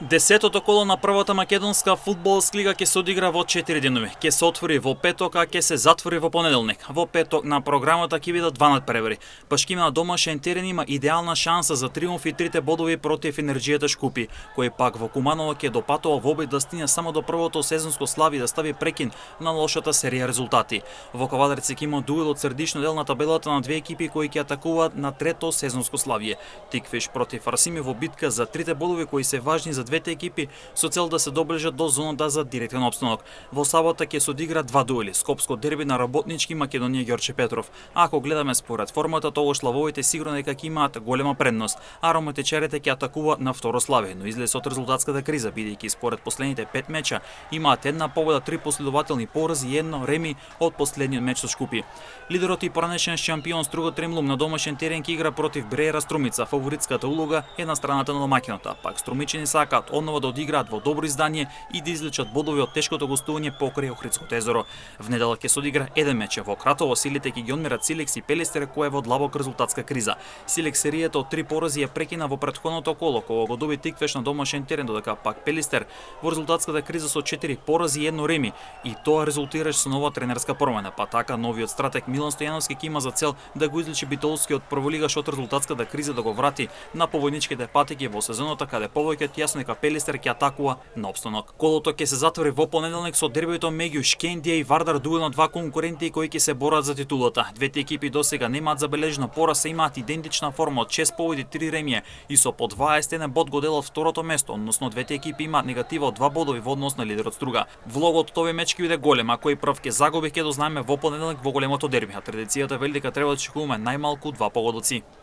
Десетото коло на првата македонска фудбалска лига ќе се одигра во 4 денови. Ќе се отвори во петок, а ќе се затвори во понеделник. Во петок на програмата ќе бидат два надпревари. Пашкима на домашен терен има идеална шанса за триумф и 3 бодови против Енерджијата Шкупи, кој пак во Куманово ќе допатува во обид да стигне само до првото сезонско слави да стави прекин на лошата серија резултати. Во Ковадарци ќе има дуел од средишно дел на табелата на две екипи кои ќе атакуваат на трето сезонско славие. Тиквиш против Расими во битка за 3 бодови кои се важни за двете екипи со цел да се доближат до зоната за директен опстанок. Во сабота ќе се одигра два дуели, скопско дерби на Работнички Македонија Ѓорче Петров. Ако гледаме според формата, тогаш лавовите сигурно дека ќе имаат голема предност, а ромотечарите ќе атакуваат на второ славие, но излез од резултатската криза бидејќи според последните 5 меча имаат една победа, 3 последователни порази и едно реми од последниот меч со Шкупи. Лидерот и поранешен шампион Струга Тремлум на домашен терен ќе игра против Бреера Струмица. Фаворитската улога е на страната на домаќинот, пак струмичани сакаат однова да одиграат во добро издание и да извлечат бодови од тешкото гостување покрај Охридското езеро. В недела ќе се одигра еден меч во Кратово, силите ќе ги одмерат Силекс и Пелистер кој е во длабока резултатска криза. Силекс серијата од 3 порази ја прекина во претходното коло кога го доби Тиквеш на домашен терен, додека пак Пелистер во резултатската криза со 4 порази и едно реми, и тоа резултираше со нова тренерска промена. Па така новиот стратег Милан Стојановски ќе има за цел да го извлече битолскиот прволигаш од резултатската криза, да го врати на победничките патеки во сезоната каде повеќето јасно дека Пелистер ќе атакува на опстанок. Колото ќе се затвори во понеделник со дербито меѓу Шкендија и Вардар, дуел на два конкуренти кои ќе се борат за титулата. Двете екипи досега немаат забележено пораз, имаат идентична форма од 6 победи, 3 ремија и со по 21 бод го делат второто место, односно двете екипи имаат негатива од 2 бодови во однос на лидерот Струга. Влогот од овој меч ќе биде голем, а кој прв ќе загуби ќе дознаеме во понеделник во големото дерби, а традицијата вели дека треба да очекуваме најмалку 2 погодоци.